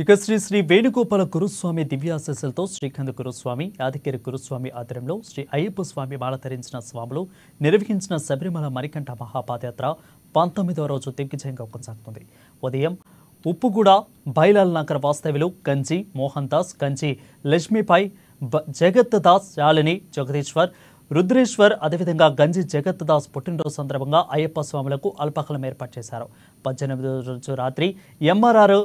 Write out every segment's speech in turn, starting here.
ఇక శ్రీ శ్రీ వేణుగోపాల గురుస్వామి దివ్యాశీస్సులతో శ్రీకాంత గురుస్వామి యాదగిరి గురుస్వామి ఆధ్వర్యంలో శ్రీ అయ్యప్ప స్వామి మాల ధరించిన స్వాములు నిర్వహించిన శబరిమల మణికంఠ మహాపాదయాత్ర 19వ రోజు దిగ్విజయంగా కొనసాగుతుంది. ఉదయం ఉప్పుగూడ బైలాల్ నగర్ వాస్తవ్యులు గంజి మోహన్ దాస్, గంజి లక్ష్మీపై, జగత్ దాస్, శాలిని, జగదీశ్వర్, రుద్రేశ్వర్, అదేవిధంగా గంజి జగత్ దాస్ పుట్టినరోజు సందర్భంగా అయ్యప్ప స్వాములకు అల్పాహారం ఏర్పాటు చేశారు. 18వ రోజు రాత్రి ఎంఆర్ఆర్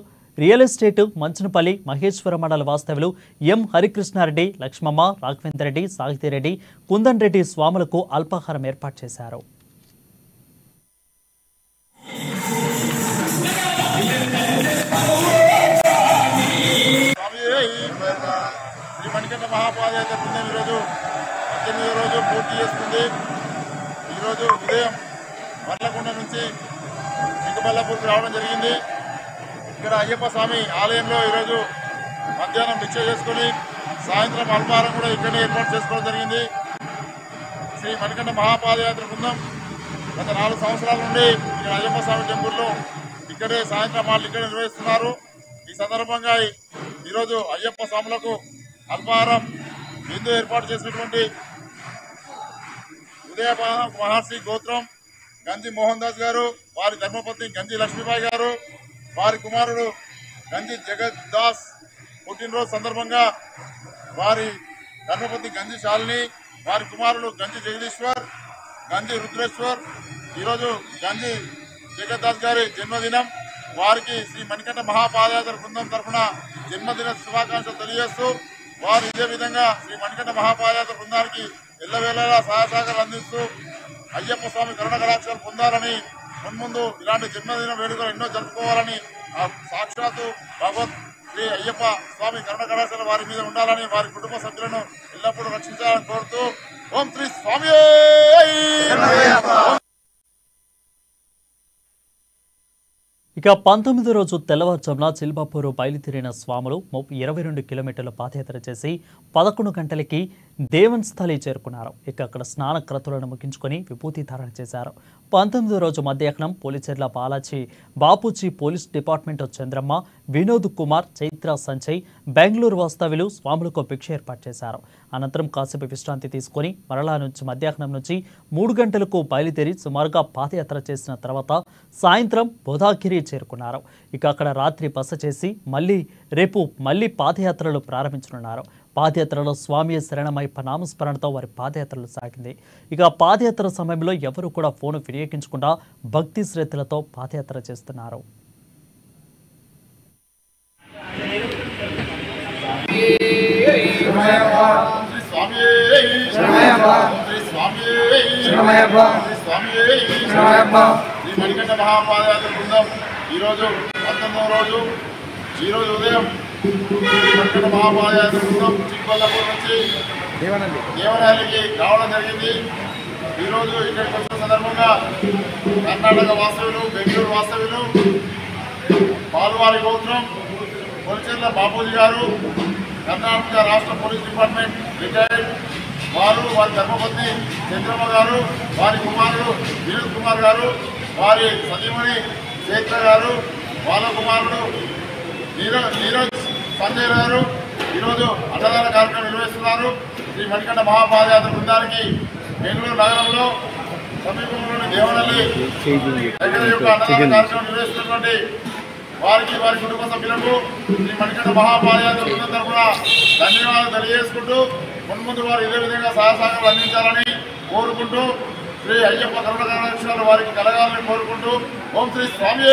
రియల్ ఎస్టేట్ మంచనపల్లి మహేశ్వర మండల వాస్తవ్యులు ఎం హరికృష్ణారెడ్డి, లక్ష్మమ్మ, రాఘవేందర్ రెడ్డి, సాహితీరెడ్డి, కుందన్ రెడ్డి స్వాములకు అల్పాహారం ఏర్పాటు చేశారు. మణికంఠ మహాపాదయాత్ర బృందం ఈరోజు 18వ రోజు పూర్తి చేస్తుంది. ఈరోజు ఉదయం వర్లకొండ నుంచి చిక్కబల్లాపూర్కి రావడం జరిగింది. ఇక్కడ అయ్యప్ప స్వామి ఆలయంలో ఈరోజు మధ్యాహ్నం భిక్ష చేసుకుని సాయంత్రం అల్పాహారం కూడా ఇక్కడనే ఏర్పాటు చేసుకోవడం జరిగింది. శ్రీ మణికంఠ మహాపాదయాత్ర బృందం గత 4 సంవత్సరాల నుండి ఇక్కడ అయ్యప్ప స్వామి టెంపుల్లో ఇక్కడే సాయంత్రం వాళ్ళు ఇక్కడ నిర్వహిస్తున్నారు. ఈ సందర్భంగా ఈరోజు అయ్యప్ప స్వాములకు అల్పాహారం విందు ఏర్పాటు చేసినటువంటి ఉదయపాన మహర్షి గోత్రం గంజి మోహన్ దాస్ గారు, వారి ధర్మపత్ని గంజి లక్ష్మీబాయి గారు, వారి కుమారుడు గంజి జగత్ దాస్ పుట్టినరోజు సందర్భంగా వారి ధర్మపతి గంజి శాలిని, వారి కుమారుడు గంజి జగదీశ్వర్, గంజి రుద్రేశ్వర్, ఈరోజు గంజి జగత్ దాస్ గారి జన్మదినం. వారికి శ్రీ మణికంఠ మహాపాదయాత్ర బృందం తరఫున జన్మదిన శుభాకాంక్షలు తెలియజేస్తూ వారు ఇదే విధంగా శ్రీ మణికంఠ మహాపాదయాత్ర బృందానికి ఎల్లవేళలా సహాయ సహకారాలు అందిస్తూ అయ్యప్ప స్వామి కరుణ కటాక్షాలు పొందాలని, మున్ముందు ఇలాంటి జన్మదిన వేడుకలు ఎన్నో జరుపుకోవాలని, సాక్షాత్తు భగవత్ శ్రీ అయ్యప్ప స్వామి కరుణ కటాక్షాలు వారి మీద ఉండాలని, వారి కుటుంబ సభ్యులను ఎల్లప్పుడూ రక్షించాలని కోరుతూ ఓం శ్రీ స్వామి. ఇక 19వ రోజు తెల్లవారుజామున చిల్బాపూరు బయలుదేరిన స్వాములు 22 కిలోమీటర్ల పాదయాత్ర చేసి 11 గంటలకి దేవన్ స్థలి చేరుకున్నారు. ఇక అక్కడ స్నాన క్రతువులను ముగించుకొని విభూతి ధారణ చేశారు. 19వ రోజు మధ్యాహ్నం పోలీచర్ల బాలాజీ, బాపూజీ పోలీస్ డిపార్ట్మెంట్ చంద్రమ్మ, వినోద్ కుమార్, చైత్ర సంజయ్, బెంగళూరు వాస్తవ్యులు స్వాములకు భిక్ష ఏర్పాటు చేశారు. అనంతరం కాసేపు విశ్రాంతి తీసుకుని మరలా నుంచి మధ్యాహ్నం నుంచి 3 గంటలకు బయలుదేరి సుమారుగా పాదయాత్ర చేసిన తర్వాత సాయంత్రం బోధాగిరి చేరుకున్నారు. ఇక అక్కడ రాత్రి బస చేసి రేపు మళ్ళీ పాదయాత్రలు ప్రారంభించనున్నారు. పాదయాత్రలో స్వామి శరణమయ్యప్ప నామస్మరణతో వారి పాదయాత్రలు సాగింది. ఇక పాదయాత్ర సమయంలో ఎవరు కూడా ఫోన్ వినియోగించకుండా భక్తి శ్రద్ధలతో పాదయాత్ర చేస్తున్నారు. మణికంఠ మహాపాదయాత్ర బృందం ఈరోజు 19వ రోజు ఈరోజు ఉదయం మణికంఠ మహాపాదయాత్ర బృందం చిక్కబల్లాపూర్ నుంచి దేవనహల్లికి రావడం జరిగింది. ఈరోజు ఇక్కడికి వచ్చిన సందర్భంగా కర్ణాటక వాస్తవ్యులు, బెంగళూరు వాస్తవ్యులు, పాల్వారి గోత్రం కొలిచెర్ల బాపూజీ గారు, కర్ణాటక రాష్ట్ర పోలీస్ డిపార్ట్మెంట్ రిటైర్డ్ వారు, వారి ధర్మపత్ని చంద్రమ్మ గారు, వారి కుమారుడు వినోద్ కుమార్ గారు, వారి సతీమణి చైత్ర గారు, వాళ్ళ కుమారుడు నీరజ్ సంజయ్ గారు ఈరోజు అన్నదాన కార్యక్రమం నిర్వహిస్తున్నారు. శ్రీ మణికంఠ మహాపాదయాత్ర బృందానికి బెంగళూరు నగరంలో సమీపంలోని దేవనహల్లి దగ్గర యొక్క అన్నదాన కార్యక్రమం నిర్వహిస్తున్నటువంటి వారికి, వారి కుటుంబ సభ్యులకు శ్రీ మణికంఠ మహాపాదయాత్ర బృందం తరఫున ధన్యవాదాలు తెలియజేసుకుంటూ మున్ముందు వారు ఇదే విధంగా సహకారం అందించాలని కోరుకుంటూ శ్రీ అయ్యప్ప కరుణ కటాక్షాలు వారికి కలగాలని కోరుకుంటూ ఓం శ్రీ స్వామి.